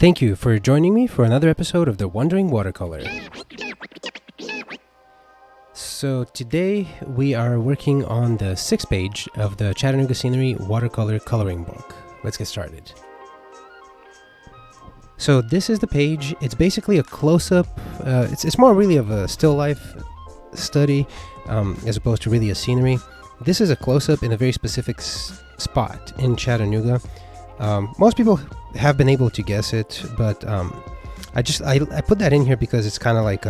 Thank you for joining me for another episode of the Wandering Watercolor. So today we are working on the 6th page of the Chattanooga Scenery Watercolor Coloring book. Let's get started. So this is the page. It's basically a close-up. It's more really of a still life study as opposed to really a scenery. This is a close-up in a very specific spot in Chattanooga. Most people have been able to guess it, but I put that in here because it's kind of like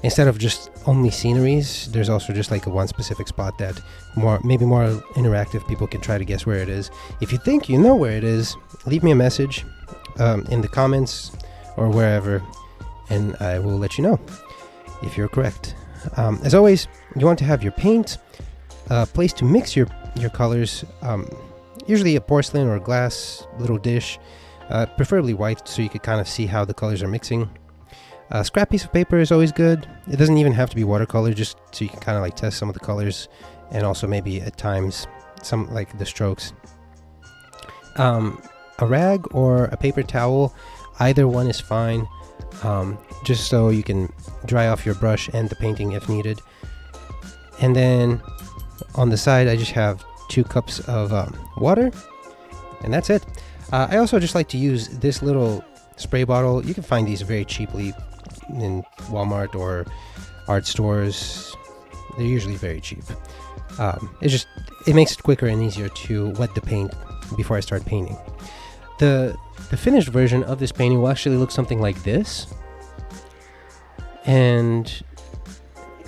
instead of just only sceneries, there's also just like one specific spot that maybe more interactive people can try to guess where it is. If you think you know where it is, leave me a message in the comments or wherever, and I will let you know if you're correct. As always, you want to have your paint, a place to mix your colors, usually a porcelain or a glass little dish, preferably white so you can kind of see how the colors are mixing. A scrap piece of paper is always good. It doesn't even have to be watercolor, just so you can kind of like test some of the colors and also maybe at times some like the strokes. A rag or a paper towel, either one is fine, just so you can dry off your brush and the painting if needed. And then on the side I just have 2 cups of water, and that's it. I also just like to use this little spray bottle. You can find these very cheaply in Walmart or art stores. They're usually very cheap. It makes it quicker and easier to wet the paint before I start painting. The finished version of this painting will actually look something like this, and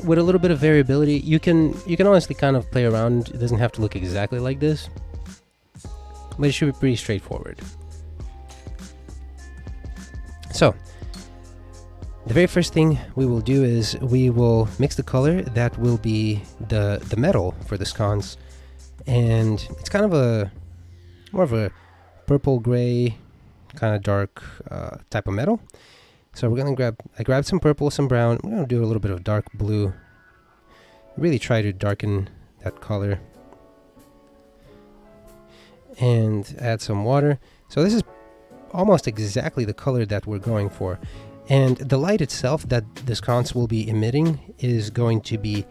with a little bit of variability, you can honestly kind of play around. It doesn't have to look exactly like this, but it should be pretty straightforward. So the very first thing we will do is we will mix the color that will be the metal for the sconce, and it's kind of more of a purple gray, kind of dark type of metal. So we're gonna I grabbed some purple, some brown. We're gonna do a little bit of dark blue. Really try to darken that color, and add some water. So this is almost exactly the color that we're going for. And the light itself that the sconce will be emitting is going to be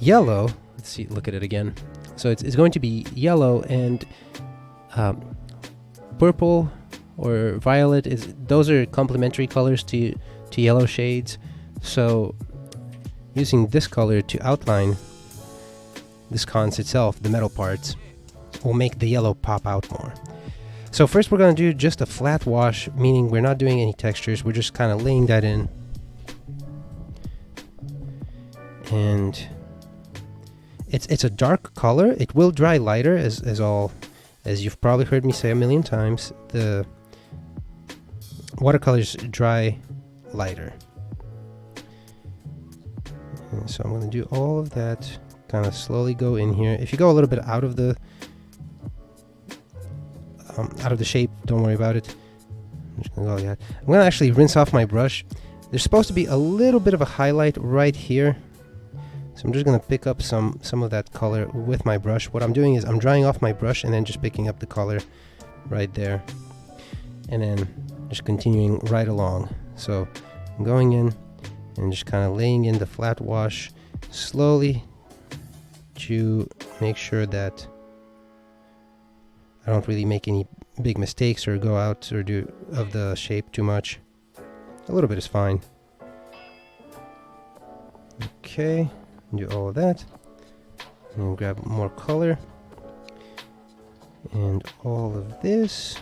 yellow. Let's see, look at it again. So it's going to be yellow, and purple or violet those are complementary colors to yellow shades. So using this color to outline the sconce itself, the metal parts, will make the yellow pop out more. So first we're going to do just a flat wash, meaning we're not doing any textures. We're just kind of laying that in. And it's a dark color. It will dry lighter, as you've probably heard me say a million times. The watercolors dry lighter. And so I'm going to do all of that, kind of slowly go in here. If you go a little bit out of the shape, don't worry about it. I'm just gonna go like that. I'm gonna actually rinse off my brush. There's supposed to be a little bit of a highlight right here, so I'm just gonna pick up some of that color with my brush. What I'm doing is I'm drying off my brush and then just picking up the color right there, and then just continuing right along. So I'm going in and just kind of laying in the flat wash slowly to make sure that I don't really make any big mistakes or go out or do of the shape too much. A little bit is fine. Okay, do all of that, and grab more color and all of this.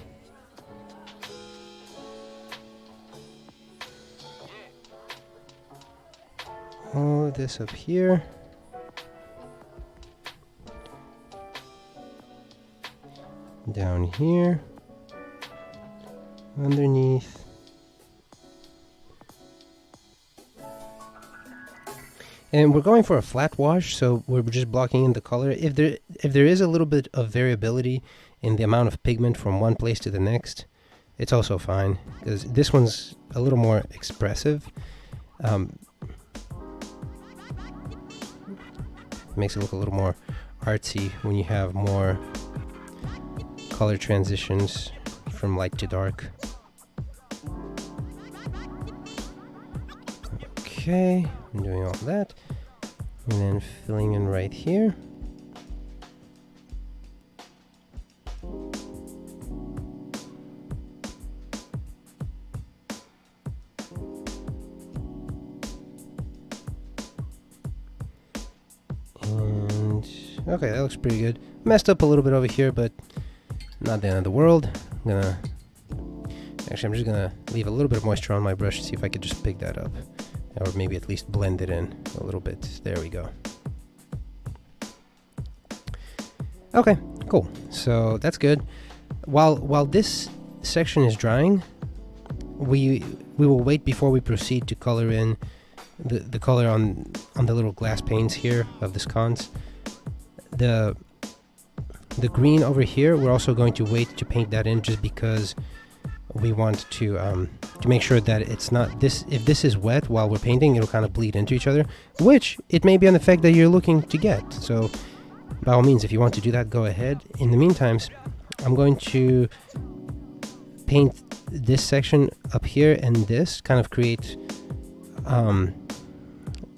All of this up here. Down here, underneath, and we're going for a flat wash, so we're just blocking in the color. If there is a little bit of variability in the amount of pigment from one place to the next, it's also fine, because this one's a little more expressive. Makes it look a little more artsy when you have more color transitions from light to dark. Okay, I'm doing all that. And then filling in right here. And okay, that looks pretty good. Messed up a little bit over here, but not the end of the world. I'm just gonna leave a little bit of moisture on my brush and see if I could just pick that up, or maybe at least blend it in a little bit. There we go. Okay, cool. So that's good. While this section is drying, we will wait before we proceed to color in the color on the little glass panes here of the sconce. The green over here, we're also going to wait to paint that in, just because we want to make sure that it's not this. If this is wet while we're painting, it'll kind of bleed into each other, which it may be an effect that you're looking to get. So by all means, if you want to do that, go ahead. In the meantime, I'm going to paint this section up here, and this kind of create a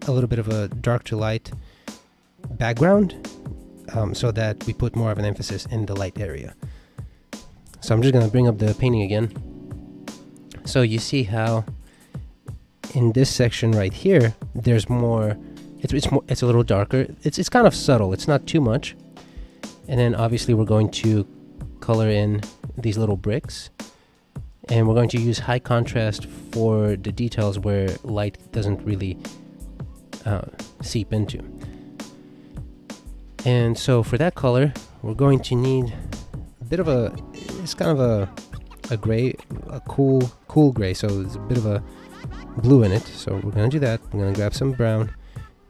little bit of a dark to light background, so that we put more of an emphasis in the light area. So I'm just going to bring up the painting again. So you see how in this section right here, there's more, it's a little darker. It's kind of subtle. It's not too much. And then obviously we're going to color in these little bricks, and we're going to use high contrast for the details where light doesn't really seep into. And so for that color, we're going to need a bit of it's kind of a gray, a cool gray, so there's a bit of a blue in it. So we're going to do that. I'm going to grab some brown,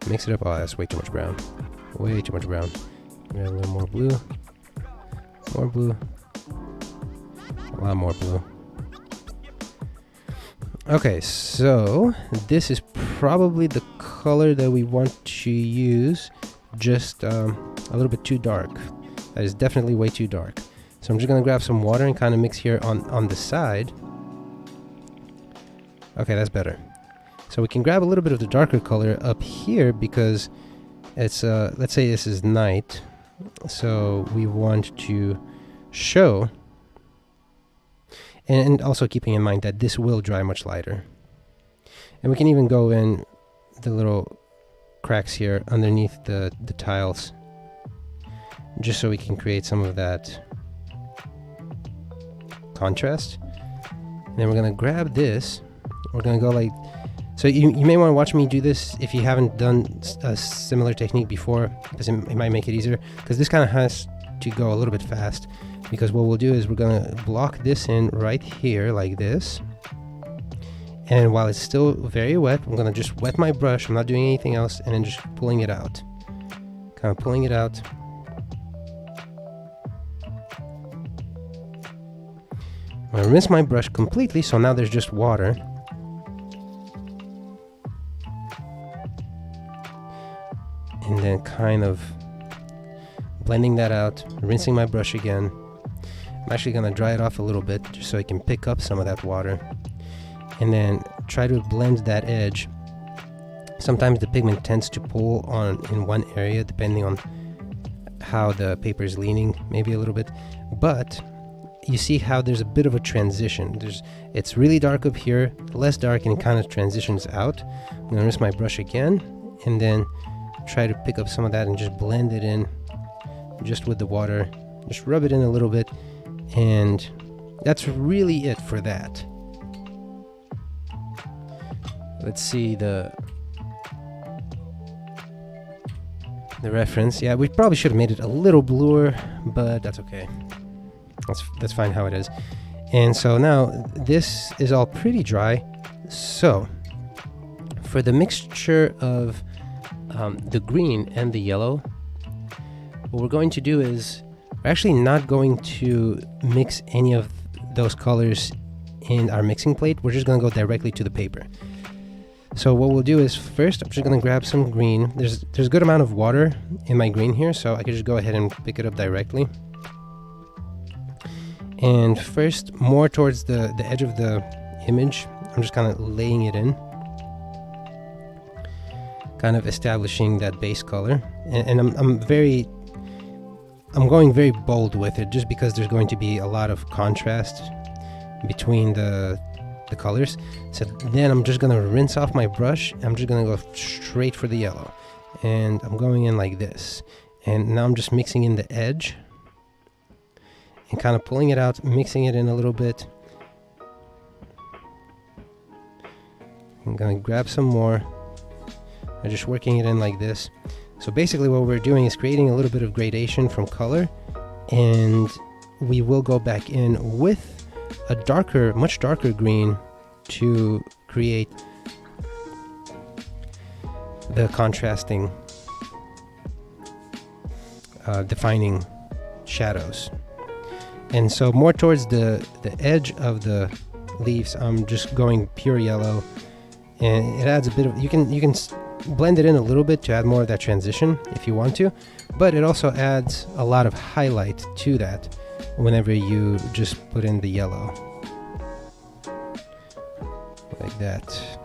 mix it up. Oh, that's way too much brown. Way too much brown. Grab a little more blue. More blue. A lot more blue. Okay, so this is probably the color that we want to use, just a little bit too dark. That is definitely way too dark. So I'm just going to grab some water and kind of mix here on the side. Okay, that's better. So we can grab a little bit of the darker color up here, because it's, let's say this is night. So we want to show, and also keeping in mind that this will dry much lighter. And we can even go in the little cracks here underneath the tiles, just so we can create some of that contrast. And then we're going to grab this. We're going to go like, so you may want to watch me do this if you haven't done a similar technique before, because it might make it easier, because this kind of has to go a little bit fast. Because what we'll do is we're going to block this in right here like this, and while it's still very wet, I'm going to just wet my brush. I'm not doing anything else, and then just pulling it out, kind of pulling it out. I'm going to rinse my brush completely, so now there's just water. And then kind of blending that out, rinsing my brush again. I'm actually going to dry it off a little bit, just so I can pick up some of that water. And then try to blend that edge. Sometimes the pigment tends to pull on in one area, depending on how the paper is leaning, maybe a little bit. But you see how there's a bit of a transition. It's really dark up here, less dark, and it kind of transitions out. I'm going to rinse my brush again, and then try to pick up some of that and just blend it in just with the water. Just rub it in a little bit, and that's really it for that. Let's see the reference. Yeah, we probably should have made it a little bluer, but that's okay. That's fine how it is. And so now this is all pretty dry. So for the mixture of the green and the yellow, what we're going to do is we're actually not going to mix any of those colors in our mixing plate. We're just going to go directly to the paper. So what we'll do is, first I'm just going to grab some green. There's a good amount of water in my green here, so I can just go ahead and pick it up directly. And first, more towards the edge of the image, I'm just kind of laying it in. kind of establishing that base color. And I'm going very bold with it, just because there's going to be a lot of contrast between the colors. So then I'm just gonna rinse off my brush. I'm just gonna go straight for the yellow, and I'm going in like this. And now I'm just mixing in the edge and kind of pulling it out, mixing it in a little bit. I'm gonna grab some more. I'm just working it in like this. So basically what we're doing is creating a little bit of gradation from color, and we will go back in with a darker, much darker green to create the contrasting, defining shadows. And so more towards the edge of the leaves, I'm just going pure yellow, and it adds a bit of, you can blend it in a little bit to add more of that transition if you want to, but it also adds a lot of highlight to that whenever you just put in the yellow like that.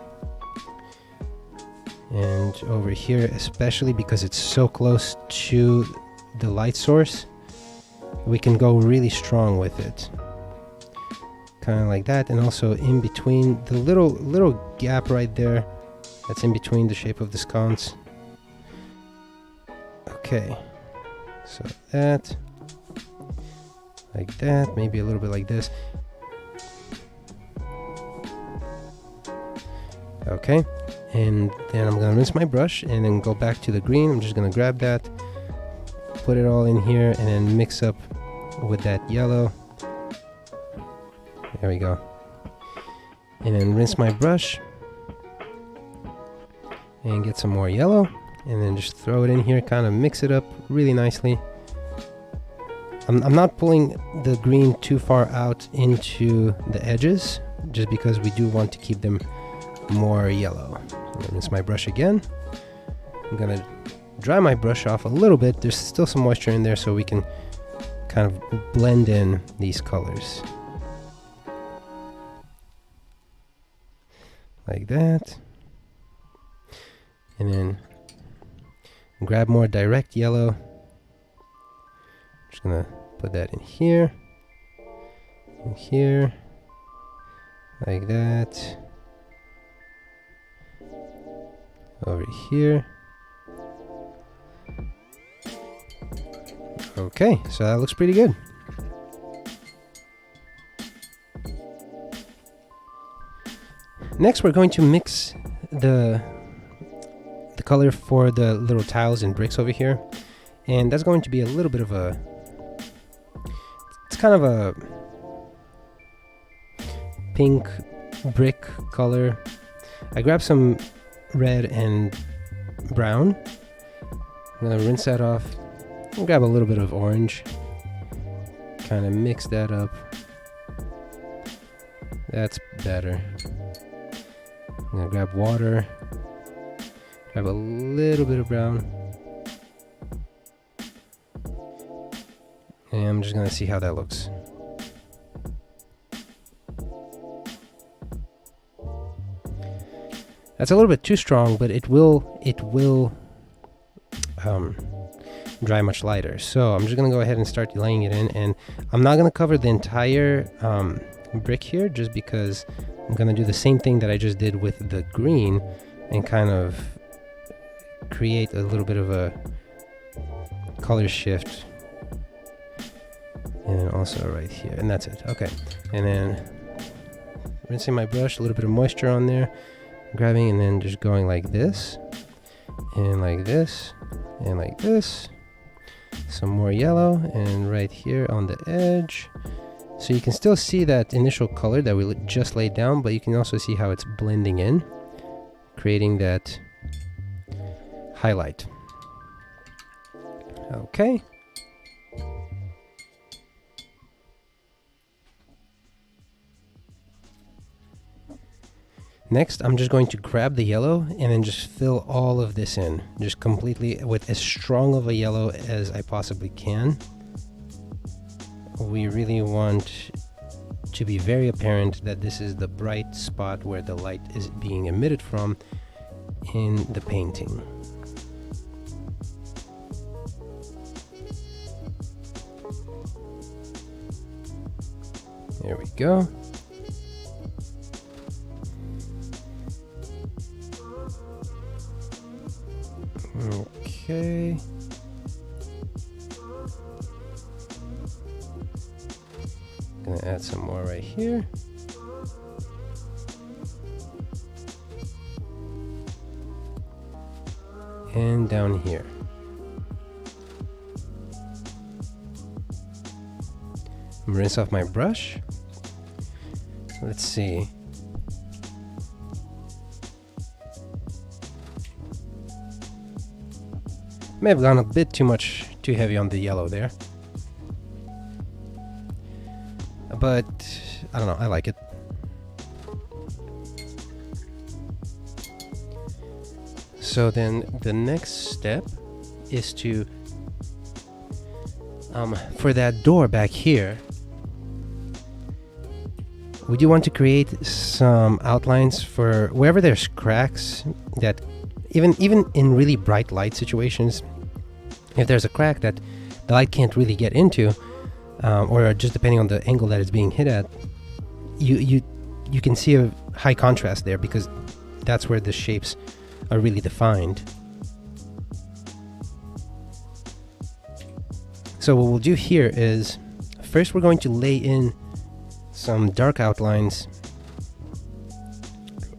And over here, especially because it's so close to the light source, we can go really strong with it, kind of like that. And also in between the little gap right there, that's in between the shape of the sconce. Okay, so that, like that, maybe a little bit like this. Okay, and then I'm gonna rinse my brush and then go back to the green. I'm just gonna grab that, put it all in here, and then mix up with that yellow. There we go. And then rinse my brush and get some more yellow, and then just throw it in here, kind of mix it up really nicely. I'm not pulling the green too far out into the edges, just because we do want to keep them more yellow. Rinse my brush again. I'm gonna dry my brush off a little bit. There's still some moisture in there, so we can kind of blend in these colors like that. And then grab more direct yellow. I'm just gonna put that in here, like that. Over here. Okay, so that looks pretty good. Next, we're going to mix the color for the little tiles and bricks over here, and that's going to be a little bit of a, it's kind of a pink brick color. I grabbed some red and brown. I'm gonna rinse that off and grab a little bit of orange, kind of mix that up. That's better. I'm gonna grab water, grab a little bit of brown, and I'm just gonna see how that looks. That's a little bit too strong, but it will dry much lighter. So I'm just gonna go ahead and start laying it in, and I'm not gonna cover the entire brick here, just because I'm gonna do the same thing that I just did with the green and kind of create a little bit of a color shift. And also right here, and that's it. Okay, and then rinsing my brush, a little bit of moisture on there, grabbing and then just going like this, and like this, and like this. Some more yellow, and right here on the edge. So you can still see that initial color that we just laid down, but you can also see how it's blending in, creating that highlight. Okay. Next, I'm just going to grab the yellow and then just fill all of this in, just completely with as strong of a yellow as I possibly can. We really want to be very apparent that this is the bright spot where the light is being emitted from, in the painting. There we go. Okay. Gonna add some more right here. And down here. Rinse off my brush. Let's see. May have gone a bit too heavy on the yellow there. But I don't know, I like it. So then the next step is to, for that door back here, we do want to create some outlines for wherever there's cracks that even in really bright light situations, if there's a crack that the light can't really get into, or just depending on the angle that it's being hit at, you can see a high contrast there because that's where the shapes are really defined. So what we'll do here is, first we're going to lay in some dark outlines,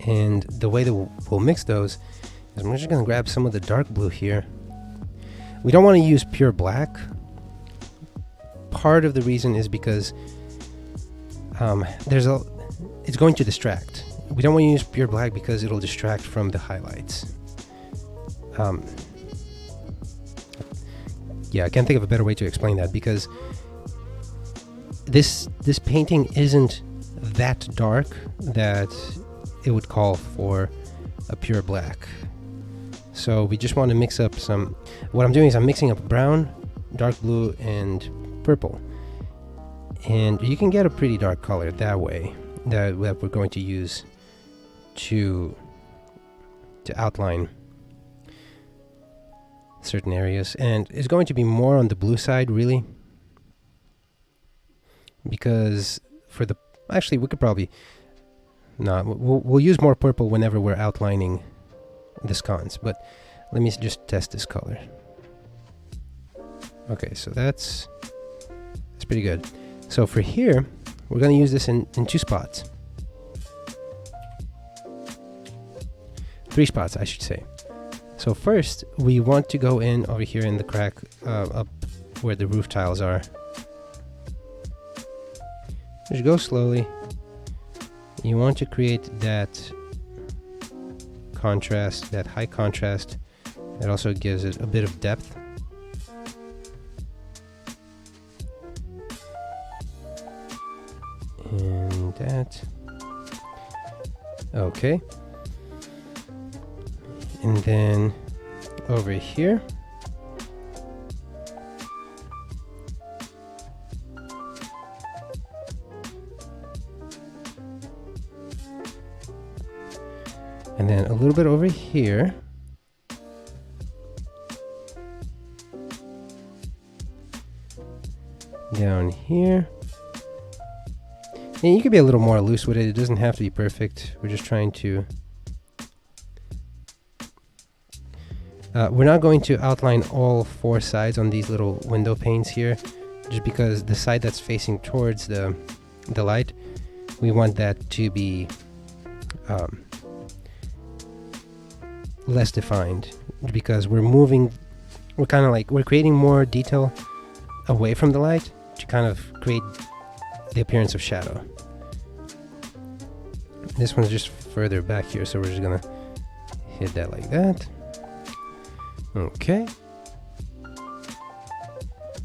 and the way that we'll mix those is I'm just going to grab some of the dark blue here. We don't want to use pure black. Part of the reason is because it's going to distract. We don't want to use pure black because it'll distract from the highlights. Yeah, I can't think of a better way to explain that, because this painting isn't that dark that it would call for a pure black. So we just want to mix up some. What I'm doing is I'm mixing up brown, dark blue, and purple, and you can get a pretty dark color that way that we're going to use to outline certain areas. And it's going to be more on the blue side, really, because for the actually we could probably we'll use more purple whenever we're outlining the sconce, but let me just test this color. Okay, so that's pretty good. So for here, we're going to use this in 2 spots. 3 spots, I should say. So first, we want to go in over here in the crack up where the roof tiles are. Just go slowly. You want to create that contrast, that high contrast. It also gives it a bit of depth. And that. Okay. And then over here, and then a little bit over here, down here. And you could be a little more loose with it. It doesn't have to be perfect. We're just trying to we're not going to outline all 4 sides on these little window panes here, just because the side that's facing towards the light, we want that to be less defined, because we're creating more detail away from the light to kind of create the appearance of shadow. This one's just further back here, so we're just gonna hit that like that. Okay.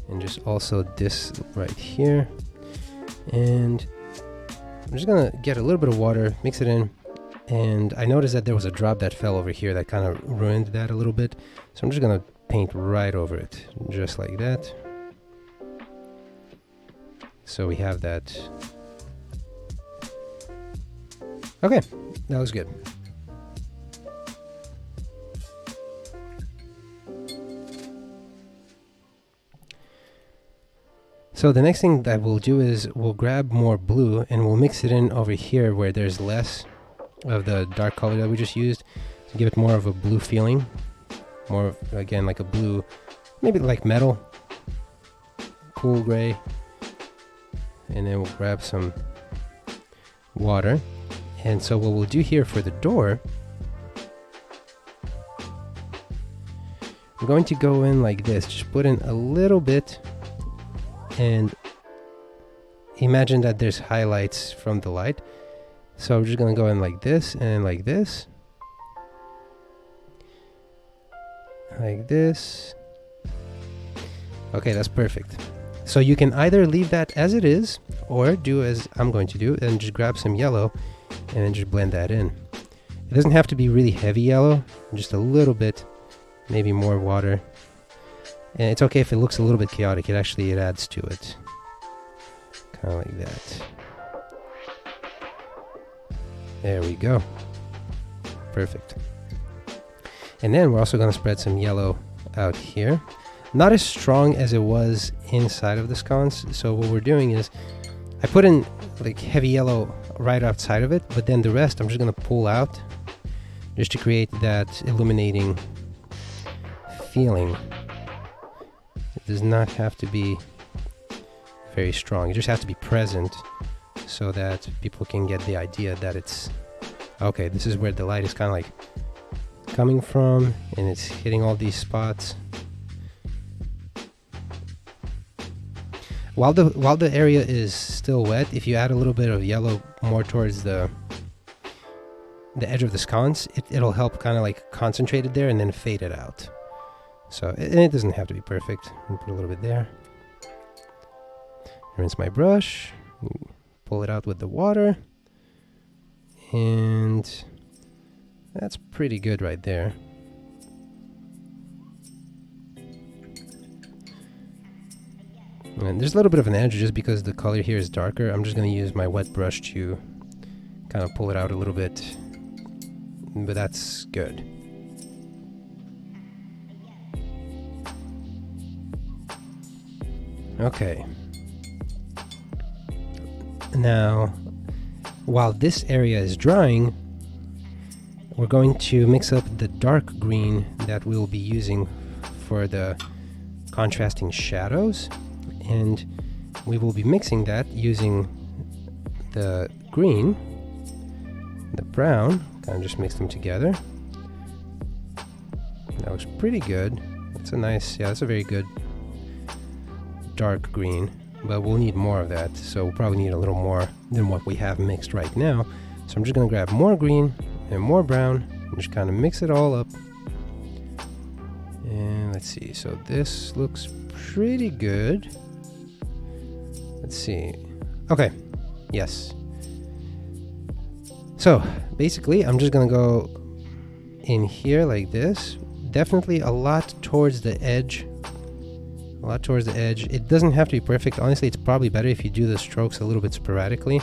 And just also this right here. And I'm just gonna get a little bit of water, mix it in, and I noticed that there was a drop that fell over here that kind of ruined that a little bit. So I'm just gonna paint right over it, just like that. So we have that. Okay, that was good. So the next thing that we'll do is we'll grab more blue and we'll mix it in over here where there's less of the dark color that we just used to give it more of a blue feeling. More, again, like a blue, maybe like metal, cool gray. And then we'll grab some water. And so what we'll do here for the door, we're going to go in like this. Just put in a little bit and imagine that there's highlights from the light. So we're just going to go in like this and like this. Like this. Okay, that's perfect. So you can either leave that as it is or do as I'm going to do and just grab some yellow and then just blend that in. It doesn't have to be really heavy yellow, just a little bit, maybe more water. And it's okay if it looks a little bit chaotic, it adds to it. Kind of like that. There we go. Perfect. And then we're also going to spread some yellow out here. Not as strong as it was inside of the sconce. So what we're doing is I put in like heavy yellow right outside of it, but then the rest I'm just going to pull out just to create that illuminating feeling. It does not have to be very strong. It just has to be present so that people can get the idea that it's okay, this is where the light is kind of like coming from and it's hitting all these spots. While the area is still wet, if you add a little bit of yellow more towards the edge of the sconce, it'll help kind of like concentrate it there and then fade it out. So it doesn't have to be perfect. I'll put a little bit there. Rinse my brush, pull it out with the water, and that's pretty good right there. And there's a little bit of an edge just because the color here is darker. I'm just going to use my wet brush to kind of pull it out a little bit, but that's good. Okay. Now, while this area is drying, we're going to mix up the dark green that we'll be using for the contrasting shadows. And we will be mixing that using the green, the brown, kind of just mix them together. That looks pretty good. It's that's a very good dark green, but we'll need more of that. So we'll probably need a little more than what we have mixed right now. So I'm just gonna grab more green and more brown and just kind of mix it all up. And let's see, so this looks pretty good. Let's see. Okay. Yes. So basically, I'm just gonna go in here like this. Definitely a lot towards the edge. A lot towards the edge. It doesn't have to be perfect. Honestly, it's probably better if you do the strokes a little bit sporadically.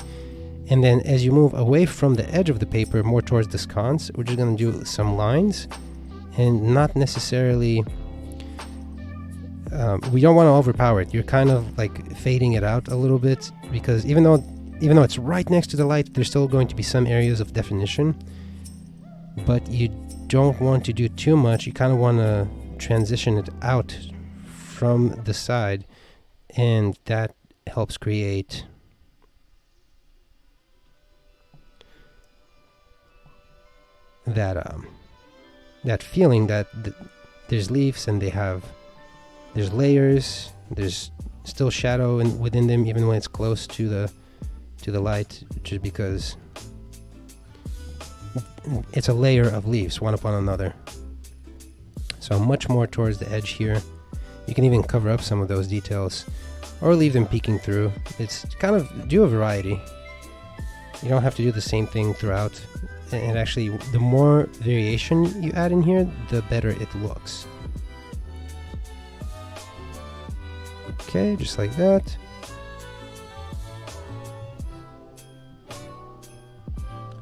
And then as you move away from the edge of the paper, more towards the sconce, we're just gonna do some lines, and not necessarily. We don't want to overpower it. You're kind of like fading it out a little bit, because even though it's right next to the light, there's still going to be some areas of definition, but you don't want to do too much. You kind of want to transition it out from the side, and that helps create that feeling that there's leaves and there's layers, there's still shadow within them even when it's close to the light, just because it's a layer of leaves one upon another. So much more towards the edge here. You can even cover up some of those details or leave them peeking through. It's kind of do a variety. You don't have to do the same thing throughout, and actually the more variation you add in here, the better it looks. Okay, just like that.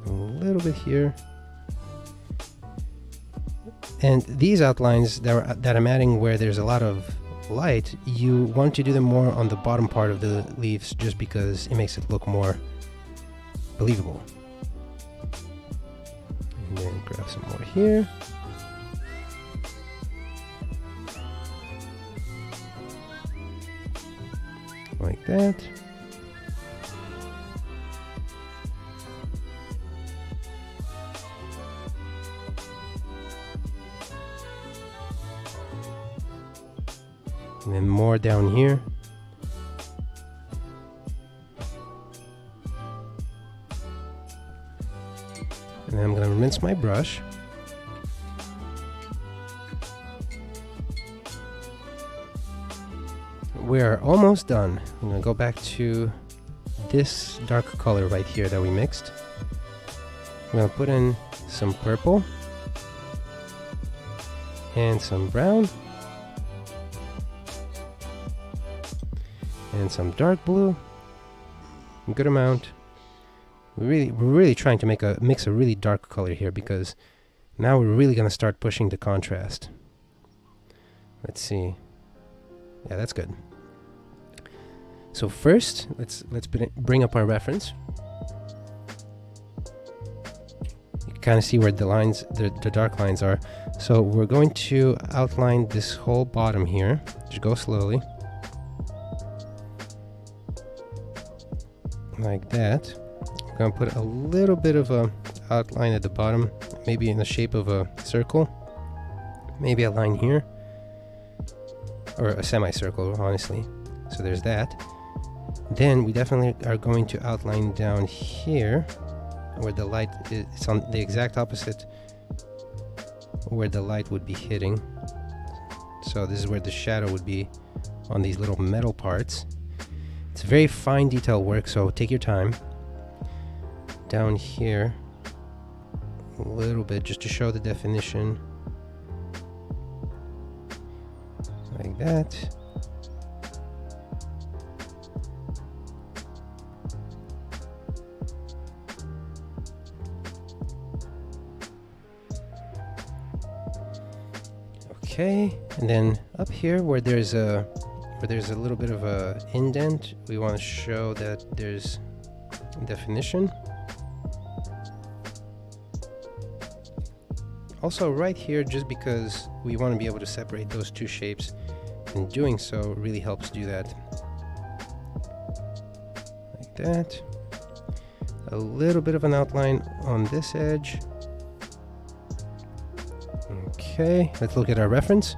A little bit here. And these outlines that I'm adding where there's a lot of light, you want to do them more on the bottom part of the leaves just because it makes it look more believable. And then grab some more here. Like that. And then more down here. And then I'm going to rinse my brush. We're almost done. I'm going to go back to this dark color right here that we mixed. I'm going to put in some purple and some brown and some dark blue, a good amount. We're really trying to mix a really dark color here, because now we're really going to start pushing the contrast. Let's see. Yeah, that's good. So first, let's bring up our reference. You can kind of see where the lines, the dark lines are. So we're going to outline this whole bottom here. Just go slowly. Like that. I'm going to put a little bit of a outline at the bottom, maybe in the shape of a circle, maybe a line here, or a semicircle, honestly. So there's that. Then we definitely are going to outline down here where the light is. It's on the exact opposite where the light would be hitting. So this is where the shadow would be on these little metal parts. It's very fine detail work, so take your time. Down here a little bit just to show the definition. Like that. Okay, and then up here where there's a little bit of a indent, we want to show that there's definition. Also right here, just because we want to be able to separate those two shapes, and doing so really helps do that. Like that. A little bit of an outline on this edge. Okay, let's look at our reference.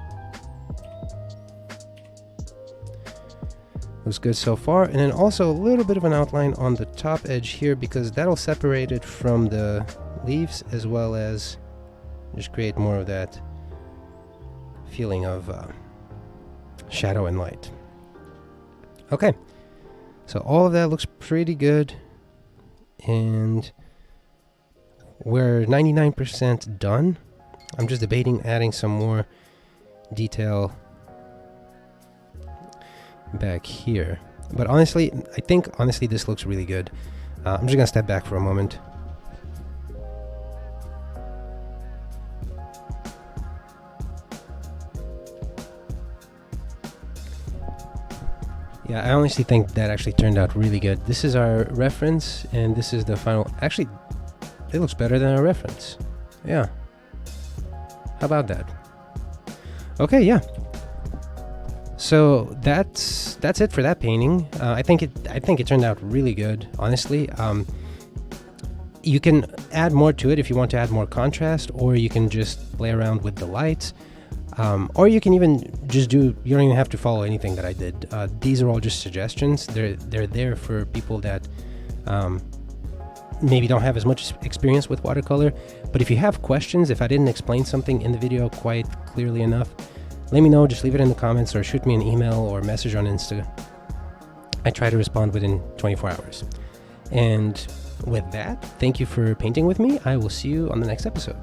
Looks good so far. And then also a little bit of an outline on the top edge here, because that'll separate it from the leaves, as well as just create more of that feeling of shadow and light. Okay, so all of that looks pretty good, and we're 99% done. I'm just debating adding some more detail back here, but honestly, I think this looks really good. I'm just gonna step back for a moment. Yeah, I honestly think that actually turned out really good. This is our reference, and this is the final. Actually, it looks better than our reference. Yeah. How about that? Okay, yeah. So that's it for that painting. I think it turned out really good, honestly. You can add more to it if you want to add more contrast, or you can just play around with the lights, or you can even just you don't even have to follow anything that I did. These are all just suggestions. They're there for people that maybe don't have as much experience with watercolor. But if you have questions, if I didn't explain something in the video quite clearly enough, let me know. Just leave it in the comments, or shoot me an email or message on Insta. I try to respond within 24 hours. And with that, thank you for painting with me. I will see you on the next episode.